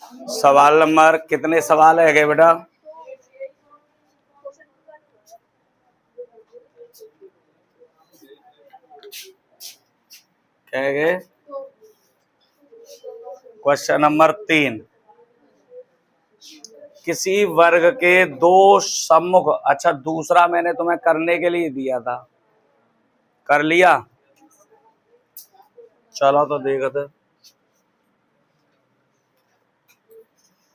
सवाल नंबर कितने सवाल है गए बेटा? क्या है गए? Question number 3। किसी वर्ग के दो सम्मुख, अच्छा दूसरा मैंने तुम्हें करने के लिए दिया था, कर लिया? चलो तो देखते।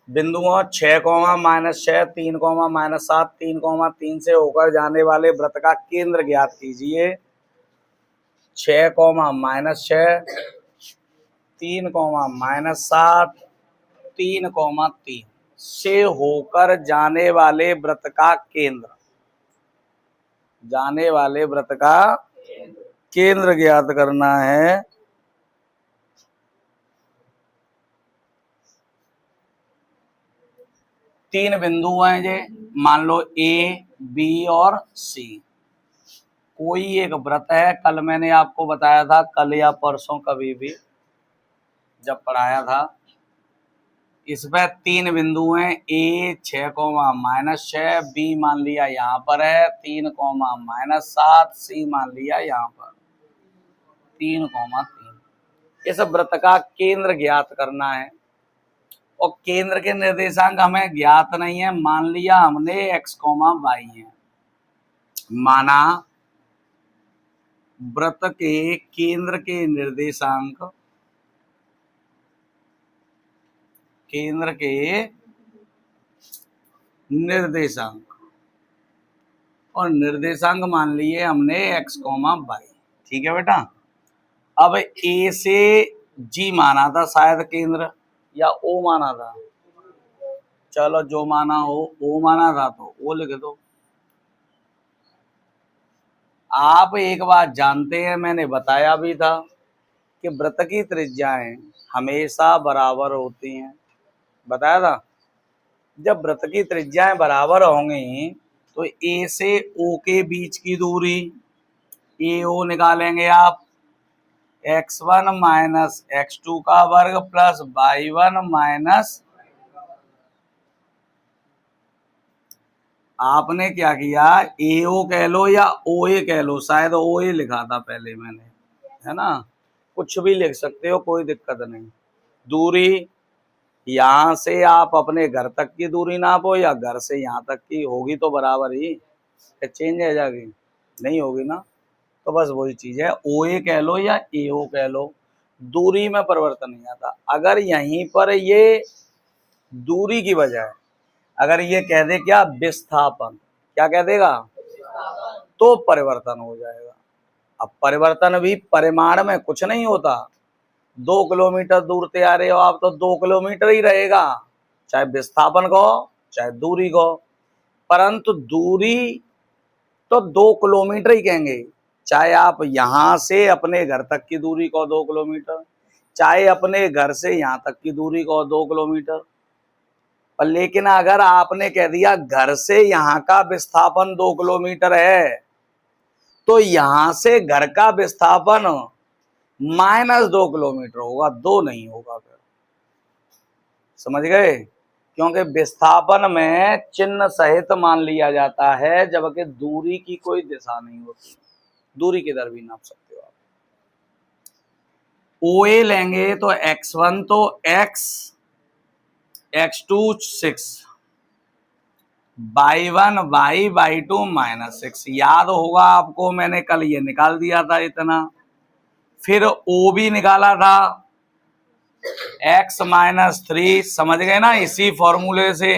बिंदुओं 6, -6, 3, -7, 3, 3 से होकर जाने वाले वृत्त का केंद्र ज्ञात कीजिए। 6, -6, 3, -7, 3, 3 से होकर जाने वाले वृत्त का केंद्र, जाने वाले वृत्त का केंद्र ज्ञात करना है। तीन बिंदु हैं ये, मान लो ए, बी और सी। कोई एक वृत्त है, कल मैंने आपको बताया था, कल या परसों कभी भी जब पढ़ाया था, इसमें तीन बिंदु हैं, ए 6, -6, बी मान लिया यहाँ पर है 3, -7, सी मान लिया यहाँ पर 3, 3। इस वृत्त का केंद्र ज्ञात करना है और केंद्र के निर्देशांक हमें ज्ञात नहीं है। मान लिया हमने x, y है, माना वृत्त के केंद्र के निर्देशांक, केंद्र के निर्देशांक और निर्देशांक मान लिए हमने x, y। ठीक है बेटा। अब ए से जी माना था शायद केंद्र, या ओ माना था, चलो जो माना हो, ओ माना था तो वो लिख दो। आप एक बात जानते हैं, मैंने बताया भी था कि वृत्त की त्रिज्याएं हमेशा बराबर होती हैं, बताया था। जब वृत्त की त्रिज्याएं बराबर होंगी तो ए से ओ के बीच की दूरी ए ओ निकालेंगे आप, x1 - x2 का वर्ग प्लस y1 आपने क्या किया, ए ओ कह लो या ओ ए कह लो, शायद ओ ए लिखा था पहले मैंने, है ना, कुछ भी लिख सकते हो, कोई दिक्कत नहीं। दूरी यहाँ से आप अपने घर तक की दूरी नापो या घर से यहाँ तक की, होगी तो बराबर ही, चेंज है जाएगी, नहीं होगी ना, तो बस वही चीज है, ओ ए कह लो या ए ओ कह लो, दूरी में परिवर्तन नहीं आता। अगर यहीं पर ये दूरी की बजाय अगर ये कह दे क्या, विस्थापन, क्या कह देगा, तो परिवर्तन हो जाएगा। अब परिवर्तन भी परिमाण में कुछ नहीं होता, 2 किलोमीटर दूर से आ रहे हो आप तो 2 किलोमीटर ही रहेगा, चाहे विस्थापन को चाहे दूरी को, परंतु दूरी तो 2 किलोमीटर ही कहेंगे, चाहे आप यहां से अपने घर तक की दूरी को 2 किलोमीटर, चाहे अपने घर से यहां तक की दूरी को 2 किलोमीटर। पर लेकिन अगर आपने कह दिया घर से यहाँ का विस्थापन 2 किलोमीटर है, तो यहां से घर का विस्थापन -2 किलोमीटर होगा, 2 नहीं होगा। फिर समझ गए, क्योंकि विस्थापन में चिन्ह सहित मान लिया जाता है, जबकि दूरी की कोई दिशा नहीं होती, दूरी किधर भी नाप सकते हो आप। ओ ए लेंगे तो x1 तो x, x2 6, y1 y, y2 -6। याद होगा आपको, मैंने कल ये निकाल दिया था इतना। फिर ओ भी निकाला था, x -3, समझ गए ना, इसी फॉर्मूले से।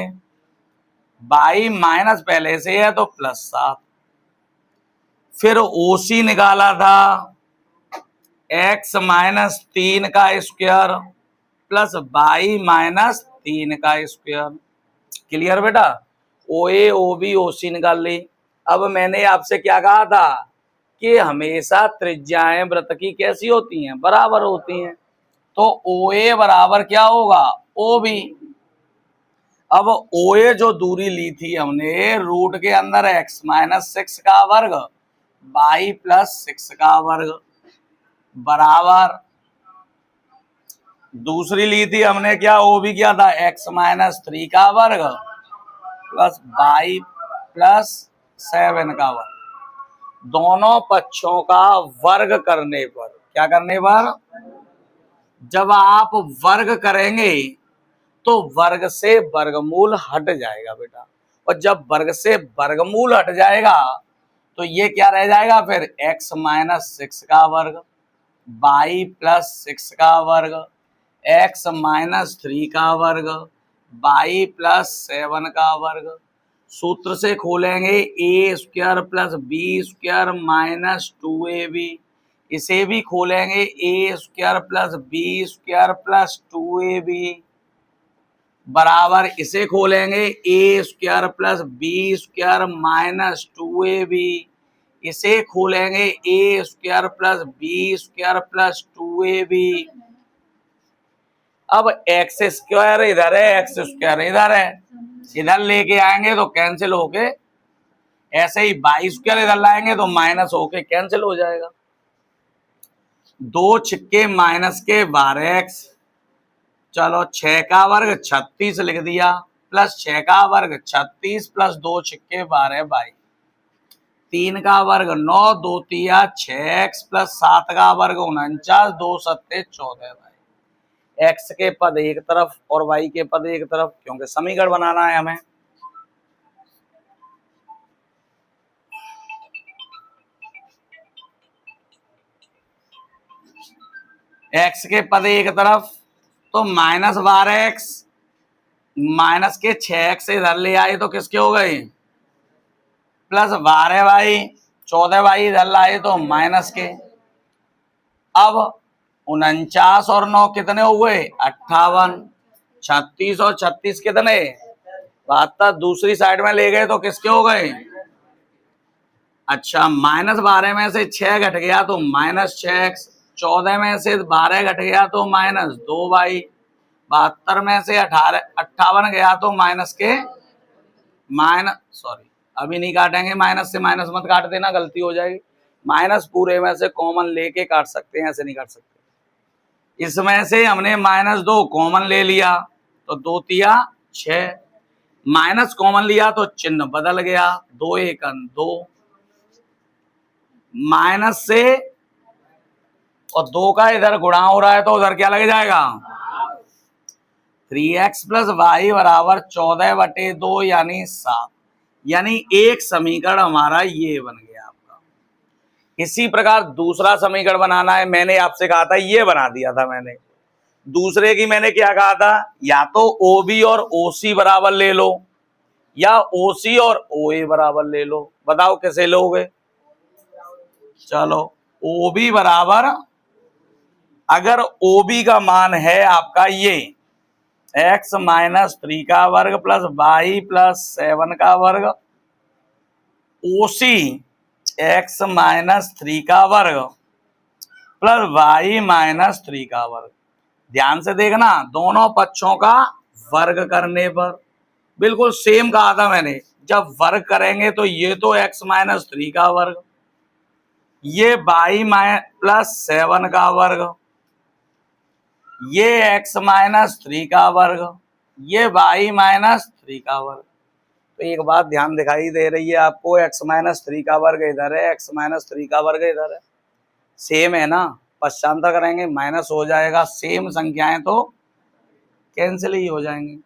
y माइनस पहले से है तो +7। फिर ओसी निकाला था, x -3 का स्क्वायर प्लस y -3 का स्क्वायर। क्लियर बेटा, ओ ए ओ बी ओ सी निकाल ली। अब मैंने आपसे क्या कहा था कि हमेशा त्रिज्याएं वृत्त की कैसी होती हैं, बराबर होती हैं, तो ओ ए बराबर क्या होगा, ओ बी। अब ओ ए जो दूरी ली थी हमने, रूट के अंदर x -6 का वर्ग y +6 का वर्ग बराबर दूसरी ली थी हमने क्या, वो भी क्या था, x-3 का वर्ग प्लस y प्लस 7 का वर्ग। दोनों पक्षों का वर्ग करने पर, क्या करने पर, जब आप वर्ग करेंगे तो वर्ग से वर्गमूल हट जाएगा बेटा, और जब वर्ग से वर्गमूल हट जाएगा तो ये क्या रह जाएगा फिर, x-6 का वर्ग, y प्लस 6 का वर्ग, x-3 का वर्ग, y प्लस 7 का वर्ग। सूत्र से खोलेंगे A square plus B square minus 2ab, इसे भी खोलेंगे A square plus B square plus 2ab बराबर, इसे खोलेंगे A square plus B square minus 2ab, इसे खोलेंगे A square plus B square plus 2ab। अब एक्स स्क्वायर इधर है, एक्स स्क्वायर इधर है, इधर लेके आएंगे तो कैंसिल होके, ऐसे ही बाई स्क्वायर इधर लाएंगे तो माइनस होके कैंसिल हो जाएगा। 2 छिक्के माइनस के 12x, चलो 6 का वर्ग 36 लिख दिया, प्लस 6 का वर्ग 36 प्लस 2 छिक्के 12 बाई, 3 का वर्ग 9, 2 तिया 6x प्लस 7 का वर्ग 49, 2 सत्ते 14 बाई। x के पद एक तरफ और y के पद एक तरफ, क्योंकि समीकरण बनाना है हमें। x के पद एक तरफ तो माइनस 12x, माइनस के 6x इधर ले आए तो किसके हो गए, प्लस 12y, 14y इधर लाए तो माइनस के। अब 49 और 9 कितने हो गए, 58, 36 और 36 कितने, 72, दूसरी साइड में ले गए तो किसके हो गए, अच्छा माइनस 12 में से 6 घट गया तो माइनस 6x, 14 में से 12 घट गया तो माइनस 2y, 72 में से 58 गया तो माइनस के माइनस, सॉरी अभी नहीं काटेंगे, माइनस से माइनस मत काट देना, गलती हो जाएगी। माइनस पूरे में से कॉमन लेके काट सकते हैं, ऐसे नहीं काट सकते। इसमें से हमने -2 कॉमन ले लिया तो 2 तिया 6, माइनस कॉमन लिया तो चिन्ह बदल गया, 2 एकन 2, माइनस से और 2 का इधर गुणा हो रहा है तो उधर क्या लग जाएगा, 3x प्लस वाई बराबर 14/2 यानी 7, यानी एक समीकरण हमारा ये बन गया आपका। इसी प्रकार दूसरा समीकरण बनाना है, मैंने आपसे कहा था ये बना दिया था मैंने। दूसरे की मैंने क्या कहा था, या तो OB और OC बराबर ले लो या OC और OA बराबर ले लो, बताओ कैसे लोगे। चलो OB बराबर, अगर OB का मान है आपका ये x-3 का वर्ग प्लस y प्लस 7 का वर्ग, OC x-3 का वर्ग प्लस y-3 का वर्ग। ध्यान से देखना, दोनों पक्षों का वर्ग करने पर, बिल्कुल सेम कहा था मैंने, जब वर्ग करेंगे तो ये तो x-3 का वर्ग, ये y प्लस 7 का वर्ग, ये x-3 का वर्ग, ये y-3 का वर्ग। तो एक बात ध्यान दिखाई दे रही है आपको, x-3 का वर्ग इधर है, x-3 का वर्ग इधर है, सेम है ना, पश्चांतर करेंगे माइनस हो जाएगा, सेम संख्याएं तो कैंसिल ही हो जाएंगी।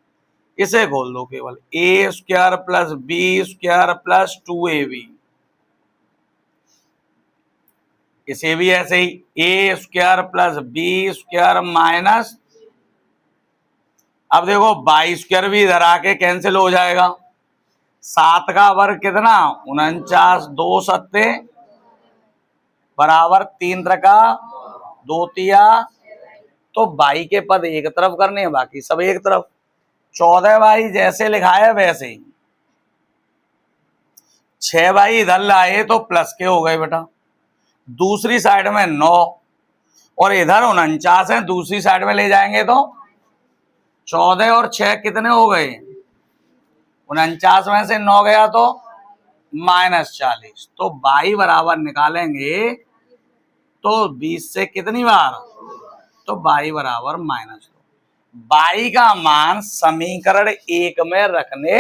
इसे खोल दो केवल, a square plus b square plus 2ab, इसे भी ऐसे ही a square plus B square minus, अब देखो बाई स्क्वायर भी इधर आके कैंसिल हो जाएगा, 7 का वर्ग कितना 49, 2 सत्ते बराबर 3 त्रिका 2 तिया, तो बाई के पद एक तरफ करने हैं, बाकी सब एक तरफ। 14 बाई जैसे लिखा है वैसे ही, 6 बाई इधर लाए तो प्लस के हो गए बेटा, दूसरी साइड में 9 और इधर 49 है, दूसरी साइड में ले जाएंगे तो 14 और 6 कितने हो गए, 49 में से 9 गया तो -40, तो बाई बराबर निकालेंगे तो 20 से कितनी बार तो y बराबर -2। y का मान समीकरण 1 में रखने,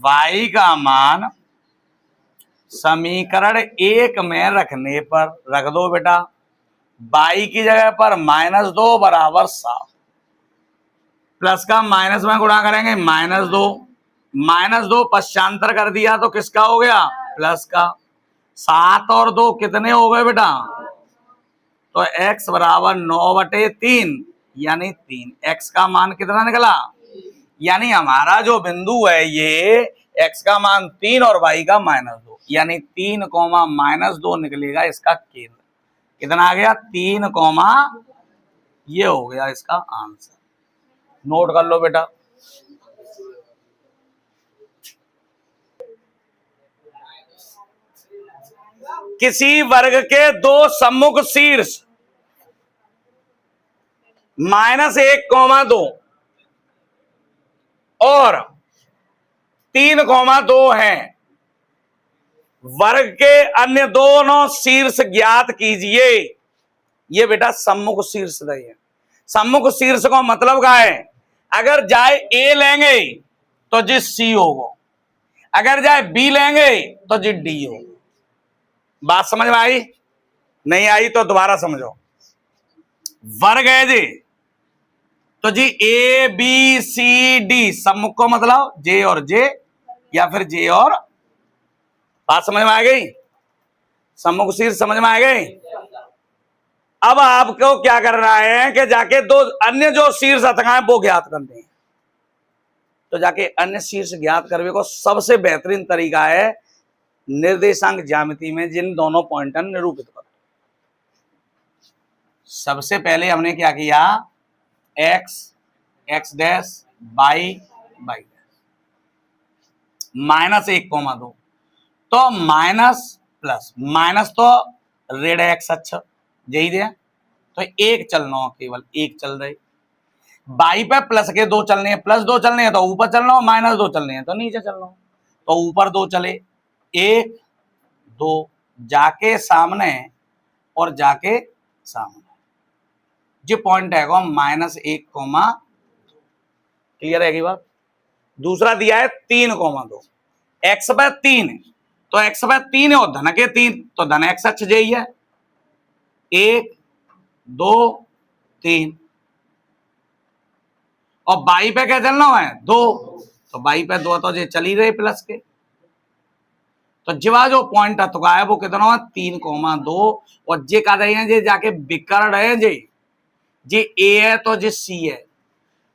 y का मान समीकरण 1 में रखने पर रख दो बेटा, y की जगह पर -2 बराबर 7, प्लस का माइनस में गुणा करेंगे -2 पश्चांतर कर दिया तो किसका हो गया, प्लस का। 7 और 2 कितने हो गए बेटा, तो x बराबर 9/3 यानी 3। x का मान कितना निकला, यानी हमारा जो बिंदु है ये x का मान 3 और y का -2 यानी 3, -2 निकलेगा इसका केंद्र। कितना आ गया, 3, ये हो गया इसका आंसर। नोट कर लो बेटा। किसी वर्ग के दो सम्मुख शीर्ष -1, 2 और 3, 2 हैं। वर्ग के अन्य दोनों शीर्ष ज्ञात कीजिए। ये बेटा सम्मुख शीर्ष रही है। सम्मुख शीर्ष को मतलब क्या है, अगर जाए ए लेंगे तो जी सी होगा, अगर जाए बी लेंगे तो जी डी होगा। बात समझ में आई, नहीं आई तो दोबारा समझो। वर्ग है जी, तो जी ए बी सी डी, सम्मुख को मतलब जे और जे या फिर जे और, बात समझ में आ गई, सम्मुख शीर्ष समझ में आ गई। अब आपको क्या करना है कि जाके दो अन्य जो शीर्ष अथाएं वो ज्ञात करने हैं। तो जाके अन्य शीर्ष ज्ञात करने को सबसे बेहतरीन तरीका है निर्देशांक ज्यामिति में जिन दोनों पॉइंट निरूपित करो। सबसे पहले हमने क्या किया, x, x dash, y, y dash, -1, 2 तो माइनस प्लस माइनस तो रेड एक्स अच्छा यही दे, तो एक चलना हो, केवल एक चल रही। बाई पे प्लस के 2 चलने हैं, +2 चलने हैं तो ऊपर चलना हो, -2 चलने हैं तो नीचे चलना हो। तो ऊपर 2 चले, 1, 2 जाके सामने और जाके सामने, जो पॉइंट है -1, क्लियर है की बात। दूसरा दिया है 3, 2 x पे 3 तो x पे 3 और धन के 3 तो धन x अक्ष यही है, 1, 2, 3 और बाई पे क्या चलना है 2 तो बाई पे 2 तो ये चल ही रहे प्लस के। तो जीवा जो पॉइंट अतुका है वो कितना है 3, 2 और जे का रहे हैं जे जाके विकर्ण है जे ए है तो जे सी है,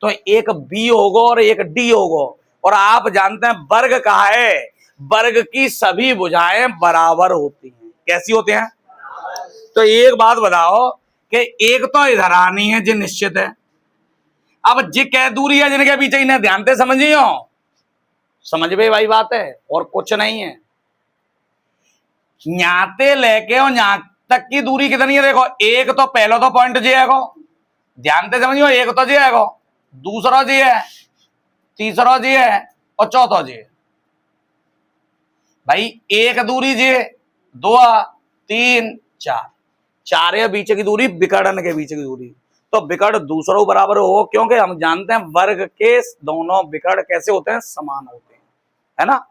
तो एक बी होगा और एक डी होगा। और आप जानते हैं वर्ग कहा है, वर्ग की सभी भुजाएं बराबर होती हैं। कैसी होती हैं, तो एक बात बताओ कि एक तो इधर आनी है जो निश्चित है, अब जी कै दूरी है जिनके बीच इन्हें ध्यान से समझियो, समझ में भाई बात है और कुछ नहीं है। न्याते लेके और न्या तक की दूरी कितनी है, देखो एक तो पहला तो पॉइंट जी है, ध्यान से समझियो, एक तो जी है, दूसरा जी है, तीसरा जी है और चौथा जी है। भाई एक दूरी जी, 2, 3, 4, 4 है बीच की दूरी, विकर्ण के बीच की दूरी, तो विकर्ण दूसरों बराबर हो, क्योंकि हम जानते हैं वर्ग के दोनों विकर्ण कैसे होते हैं, समान होते हैं, है ना।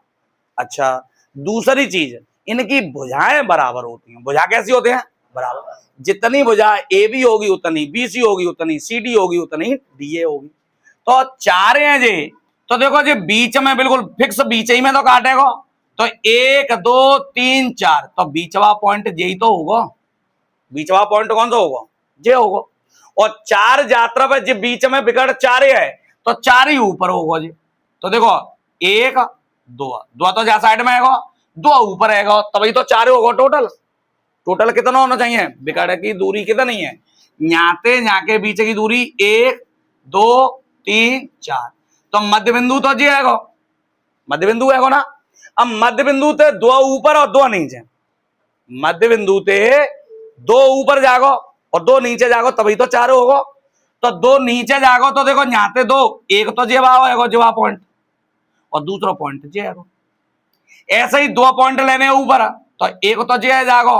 अच्छा दूसरी चीज, इनकी भुजाएं बराबर होती हैं। भुजा कैसी होते हैं, बराबर, जितनी भुजा ए बी होगी उतनी बी सी होगी, उतनी सी डी होगी, उतनी डी ए होगी। तो 4 हैं जी, तो देखो जी बीच में बिल्कुल फिक्स बीच ही में तो काटेगा, तो 1, 2, 3, 4 तो बीचवा पॉइंट यही तो होगा, बीचवा पॉइंट कौन सा होगा, जे होगा। और 4 यात्रा पर जब बीच में विकर्ण 4 है तो 4 ही ऊपर होगा जी। तो देखो 1, 2 तो जा साइड में आएगा, 2 ऊपर आएगा, तभी तो 4 होगा टोटल। टोटल कितना होना चाहिए, विकर्ण की दूरी कितनी है, न्याते न्या के बीच की दूरी 1, 2, 3, 4 तो मध्य बिंदु तो जी आएगा, मध्य बिंदु है ना। अब मध्य बिंदु ते 2 ऊपर और 2 नीचे, मध्य बिंदु ते 2 ऊपर जागो और 2 नीचे जागो तभी तो 4 होगा। तो 2 नीचे जागो तो देखो न्याते 2, एक तो जेवा पॉइंट और दूसरा पॉइंट जे आएगा। ऐसे ही 2 पॉइंट लेने ऊपर तो एक तो जे जागो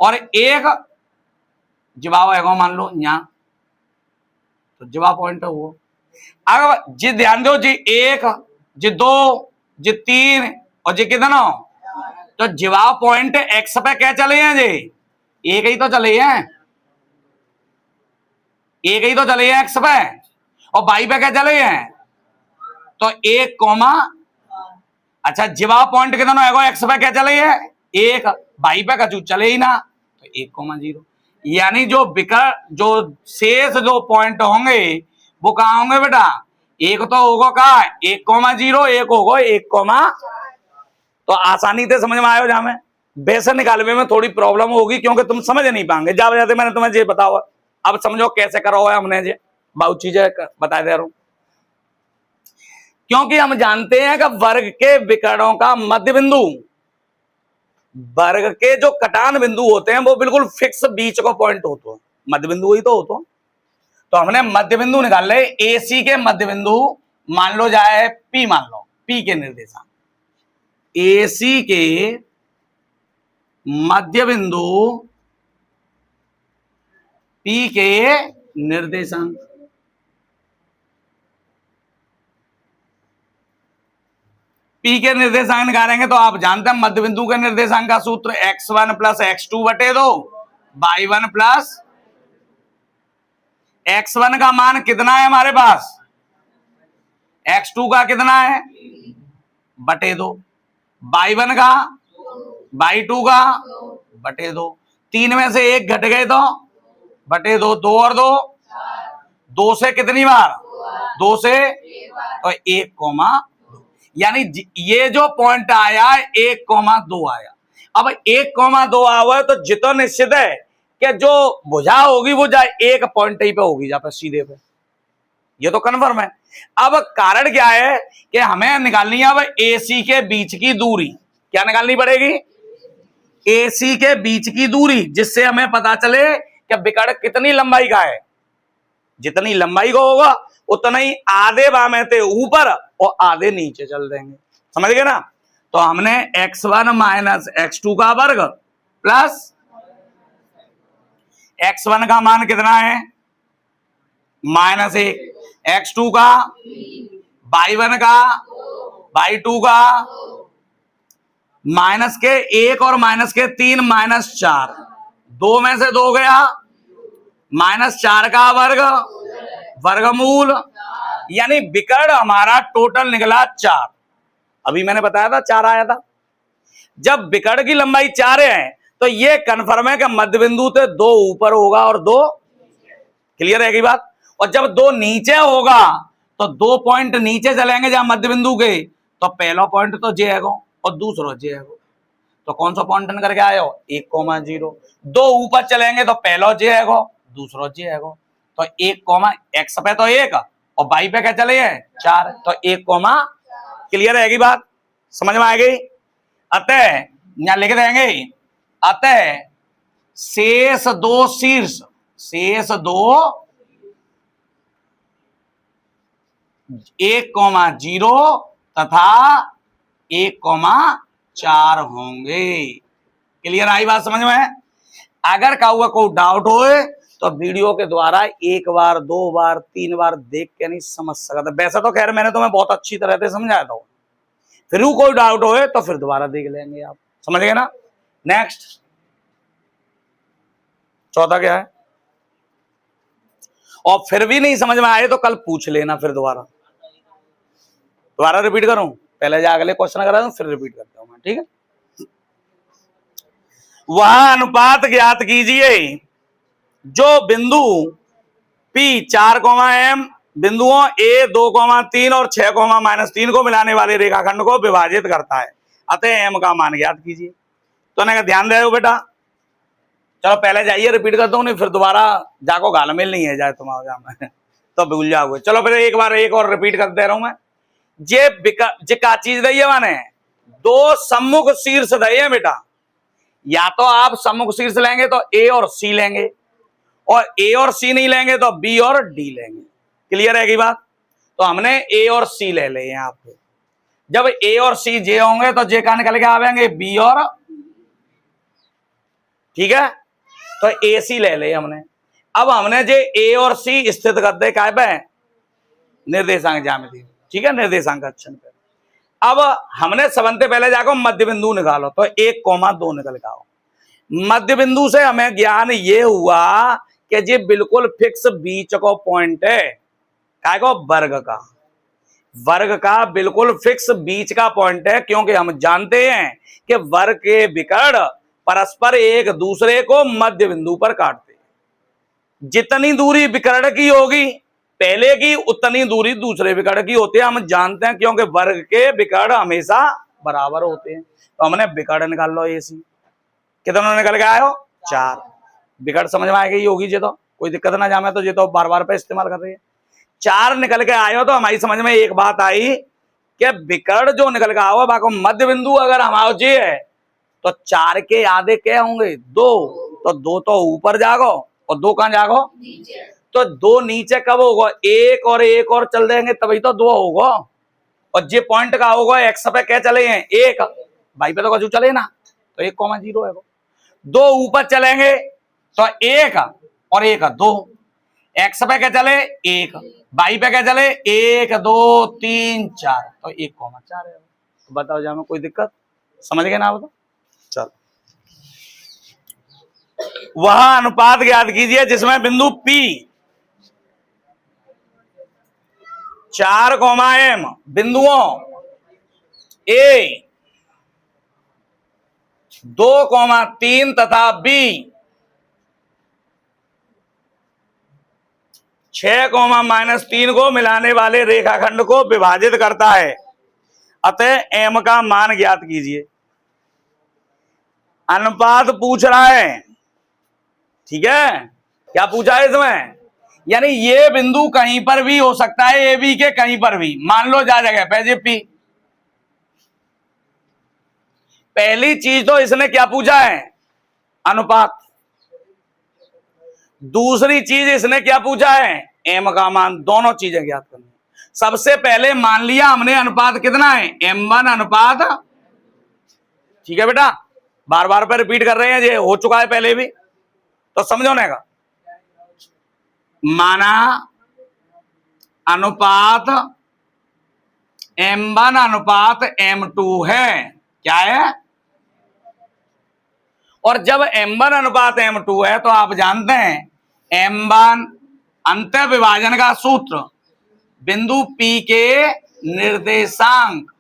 और एक जवाब आएगा मान लो यहाँ, तो जवाब पॉइंट है वो। अब जी ध्यान दो जी, एक जी दो जी तीन और जी कितना, तो जवाब पॉइंट एक्स पे क्या चले हैं जी, एक ही तो चले हैं, एक ही तो चले हैं एक्स पे, और वाई पे क्या चले हैं, तो एक कॉमा, अच्छा जवाब पॉइंट कितना होगा, एक्स पे क्या चले हैं एक, वाई पे कचू चले ही ना, तो 1,0। यानी जो विकल्प जो शेष जो पॉइंट होंगे वो कहां होंगे बेटा, एक तो होगा कहा 1,0, एक होगा 1, तो आसानी से समझ में आयो जहां में। वैसे निकालने में थोड़ी प्रॉब्लम होगी क्योंकि तुम समझ नहीं पाएंगे, जा वजह मैंने तुम्हें ये बताओ, अब समझो कैसे करो है हमने जे बहुत चीजें बता दे रहा हूं, क्योंकि हम जानते हैं कि वर्ग के विकर्णों का मध्य बिंदु, वर्ग के जो कटान बिंदु होते हैं वो बिल्कुल फिक्स बीच का पॉइंट होता है, मध्य बिंदु ही तो होता। तो हमने मध्य बिंदु निकाल ले, एसी के मध्य बिंदु मान लो जाए पी, मान लो पी के निर्देशांक, एसी के मध्य बिंदु पी के निर्देशांक, पी के निर्देशांक निकालेंगे तो आप जानते हैं मध्य बिंदु के निर्देशांक का सूत्र x1 प्लस x2 बटे 2 y1 प्लस x1 का मान कितना है हमारे पास, x2 का कितना है बटे 2, y1 का y2 का बटे 2, 3 में से एक घट गए तो बटे 2, 2 और 2, 2 से कितनी बार, 2 से, तो 1, यानी ये जो पॉइंट आया 1,2 आया। अब 1,2 आया तो जितना निश्चित है कि जो भुजा होगी वो जाए एक पॉइंट ही पे होगी, जहां पे सीधे पे, ये तो कन्फर्म है। अब कारण क्या है कि हमें निकालनी है अब एसी के बीच की दूरी, क्या निकालनी पड़ेगी, एसी के बीच की दूरी, जिससे हमें पता चले कि विकर्ण कितनी लंबाई का है, जितनी लंबाई का होगा उतना ही आधे बामे थे ऊपर और आधे नीचे चल देंगे, समझ गए ना। तो हमने x1 माइनस x2 का वर्ग प्लस x1 का मान कितना है -1, x2 का, y1 का, y2 का, माइनस के 1 और माइनस के 3 -4, 2 में से 2 गया, -4 का वर्ग वर्गमूल, यानी विकर्ण हमारा टोटल निकला 4। अभी मैंने बताया था 4 आया था। जब विकर्ण की लंबाई 4 है तो ये कन्फर्म है कि मध्य बिंदु से 2 ऊपर होगा और 2, क्लियर है की बात। और जब 2 नीचे होगा तो 2 पॉइंट नीचे चलेंगे जहां मध्य बिंदु के, तो पहला पॉइंट तो जे है और दूसरा जे है, तो कौन सा पॉइंट करके आए हो 1,0। 2 ऊपर चलेंगे तो पहला जे है दूसरा जे है, तो 1, एक्स पे तो 1 और वाई पे क्या चले हैं 4, तो 1, क्लियर है की बात, समझ में आ गई। अतः यहां लिख देंगे, अतः शेष 2 शीर्ष, शेष 2 1,0 तथा 1,4 होंगे। क्लियर आई बात समझ में। अगर का हुआ कोई डाउट हो तो वीडियो के द्वारा 1 बार 2 बार 3 बार देख के नहीं समझ सकता, वैसे तो खैर मैंने तुम्हें बहुत अच्छी तरह से समझाया था, फिर कोई डाउट हो तो फिर दोबारा देख लेंगे, आप समझ गए ना। नेक्स्ट चौथा क्या है, और फिर भी नहीं समझ में आए तो कल पूछ लेना, फिर दोबारा रिपीट करूं, पहले जो अगले क्वेश्चन करा फिर रिपीट करता हूं मैं, ठीक है। वह अनुपात ज्ञात कीजिए जो बिंदु P 4, M बिंदुओं A 2, 3 और 6, -3 को मिलाने वाले रेखाखंड को विभाजित करता है, अतः M का मान ज्ञात कीजिए। तो ना ध्यान दे बेटा, चलो पहले जाइए रिपीट करता हूँ, नहीं फिर दोबारा जाको घालमेल नहीं है जाए तुम्हारा तो भूल जाओगे। चलो फिर एक बार एक और रिपीट कर दे रहा हूं मैं। जे का चीज दी है माने 2 सम्मुख शीर्ष दी है बेटा, या तो आप सम्मुख शीर्ष लेंगे तो A और C लेंगे, और A और C नहीं लेंगे तो B और D लेंगे। क्लियर है की बात। तो हमने A और C ले लिए यहाँ पे, जब A और C जे होंगे तो जे का निकल के आवेंगे B और, ठीक है, तो ए सी ले ले हमने। अब हमने जो ए और सी स्थित कर दे काय पे, निर्देशांक ज्यामिति, ठीक है, निर्देशांक अक्षण पे। अब हमने सबसे पहले जाकर मध्य बिंदु निकालो, तो 1,2 निकल के आओ। मध्य बिंदु से हमें ज्ञान ये हुआ कि जी बिल्कुल फिक्स बीच को पॉइंट है, काय को, वर्ग का बिल्कुल फिक्स बीच का पॉइंट है, क्योंकि हम जानते हैं कि वर्ग के विकर्ण परस्पर एक दूसरे को मध्य बिंदु पर काटते हैं। जितनी दूरी विकर्ण की होगी पहले की, उतनी दूरी दूसरे विकर्ण की होती है, हम जानते हैं, क्योंकि वर्ग के विकर्ण हमेशा बराबर होते हैं। तो हमने विकर्ण निकाल लो, ए सी कितना निकल के आयो, 4। विकर्ण समझ में आएगी होगी, जे तो कोई दिक्कत ना जामे, तो ये तो बार बार पे इस्तेमाल कर रही है। 4 निकल के आयो, तो हमारी समझ में एक बात आई कि विकर्ण जो निकल के आओ बाको मध्य बिंदु अगर हमारा जे है, तो 4 के आधे क्या होंगे, 2, तो 2 तो ऊपर जागो और 2 कहां जागो, तो 2 नीचे कब होगा, 1 और 1 और चल देंगे तभी तो 2 होगा। और जे पॉइंट का होगा एक्स पे क्या चले हैं, 1, वाई पे तो कछु चले ना, तो 1,0 है। 2 ऊपर चलेंगे तो 1 और 1 2, एक्स पे क्या चले 1, वाई पे क्या चले 1 2 3 4, तो 1,4 है। तो बताओ जा में कोई दिक्कत, समझ गए ना आप? तो चल वह अनुपात ज्ञात कीजिए जिसमें बिंदु P 4, M बिंदुओं A 2, 3 तथा B 6, -3 को मिलाने वाले रेखाखंड को विभाजित करता है। अतः M का मान ज्ञात कीजिए। अनुपात पूछ रहा है, ठीक है, क्या पूछा है इसमें, यानी ये बिंदु कहीं पर भी हो सकता है, ए बी के कहीं पर भी, मान लो जा जगह पे P। पहली चीज तो इसने क्या पूछा है, अनुपात। दूसरी चीज इसने क्या पूछा है, एम का मान। दोनों चीजें ज्ञात करनी। सबसे पहले मान लिया हमने अनुपात कितना है, M1 अनुपात, ठीक है बेटा, बार बार पर रिपीट कर रहे हैं, ये हो चुका है पहले भी, तो समझो ना का माना अनुपात M1 अनुपात M2 है, क्या है, और जब M1 अनुपात M2 है तो आप जानते हैं M1 अंत विभाजन का सूत्र बिंदु P के निर्देशांक,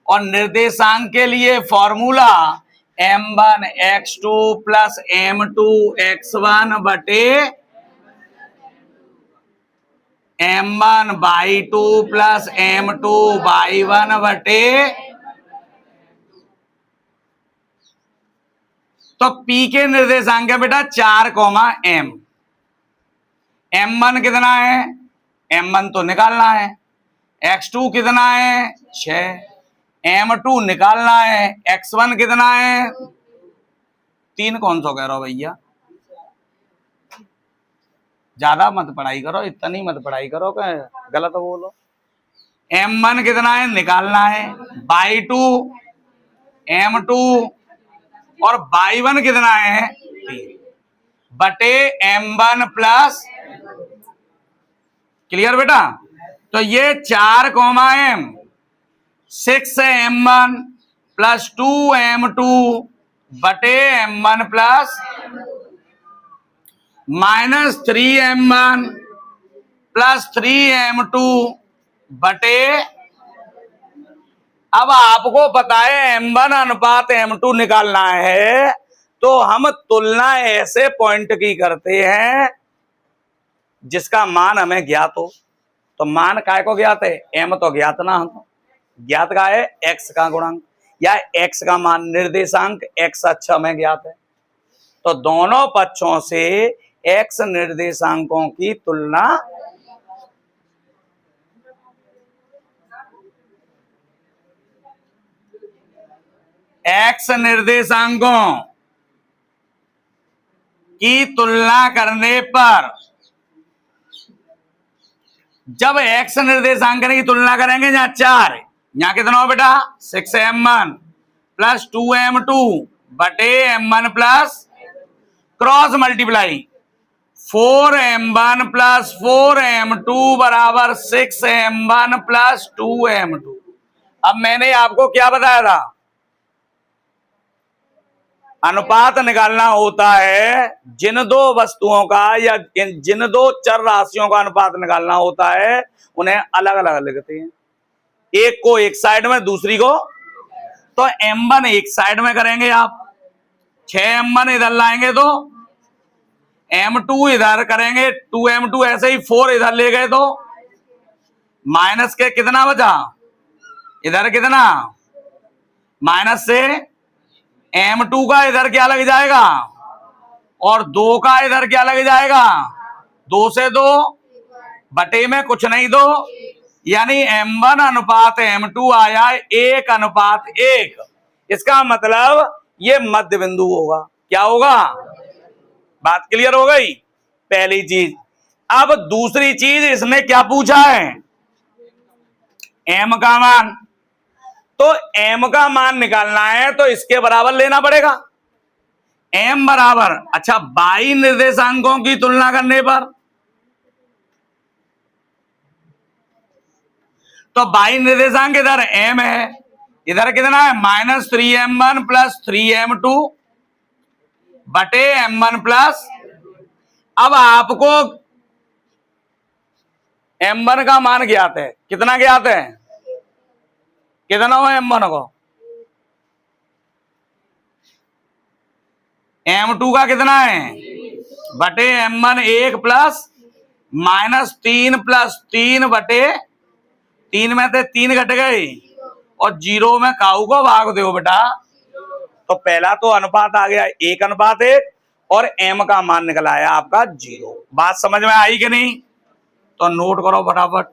और निर्देशांक के लिए formula M1 x2 plus M2 x1 बटे M1 y2 plus M2 y1 बटे, तो P के निर्देशांक है बेटा 4, M। M1 कितना है, M1 तो निकालना है, x2 कितना है 6, M2 निकालना है, x1 कितना है 3। कौन सा कह रहा हो भैया, ज्यादा मत पढ़ाई करो, इतनी मत पढ़ाई करो कि गलत बोलो। M1 कितना है निकालना है, y2 M2 और y1 कितना है 3 बटे M1 प्लस, क्लियर बेटा। तो ये 4, M 6 M1 प्लस 2 M2 बटे M1 plus -3 M1 plus 3 M2 बटे, अब आपको पता है M1 अनुपात M2 निकालना है, तो हम तुलना ऐसे पॉइंट की करते हैं जिसका मान हमें ज्ञात हो। तो मान काय को ज्ञात है, M तो ज्ञात ना हो, ज्ञात का है x का गुणांक या x का मान, निर्देशांक x अक्ष में ज्ञात है। तो दोनों पक्षों से x निर्देशांकों की तुलना, x निर्देशांकों की तुलना करने पर, जब x निर्देशांक की तुलना करेंगे जहां 4, यहां कितना हो बेटा 6 M1 प्लस 2 M2 बटे M1 plus cross multiply 4m1 plus 4m2 बराबर 6m1 प्लस 2m2। अब मैंने आपको क्या बताया था, अनुपात निकालना होता है जिन दो वस्तुओं का या जिन दो चर राशियों का अनुपात निकालना होता है, उन्हें अलग अलग लिखते हैं, एक को एक साइड में दूसरी को, तो m1 एक साइड में करेंगे आप, 6m1 इधर लाएंगे तो m2 इधर करेंगे, 2m2 ऐसे ही 4 इधर ले गए तो माइनस के कितना बचा, इधर कितना माइनस से m2 का इधर क्या लग जाएगा और 2 का इधर क्या लग जाएगा, 2 से 2 बटे में कुछ नहीं 2, यानी m1 अनुपात m2 आया 1 अनुपात 1। इसका मतलब ये मध्य बिंदु होगा। क्या होगा, बात क्लियर हो गई, पहली चीज। अब दूसरी चीज, इसने क्या पूछा है, m का मान, तो m का मान निकालना है तो इसके बराबर लेना पड़ेगा, m बराबर, अच्छा बाई निर्देशांकों की तुलना करने पर, तो बाई निर्देशांक इधर m है, इधर कितना है -3m1 प्लस 3m2 बटे m1 प्लस, अब आपको m1 का मान ज्ञात है, कितना ज्ञात है, कितना हो m1 को, m2 का कितना है बटे m1 1 प्लस -3 प्लस 3 बटे 3 में से 3 घट गए और 0 में काऊ को भाग दो बेटा, तो पहला तो अनुपात आ गया 1 अनुपात 1 और m का मान निकला है आपका 0। बात समझ में आई कि नहीं, तो नोट करो फटाफट।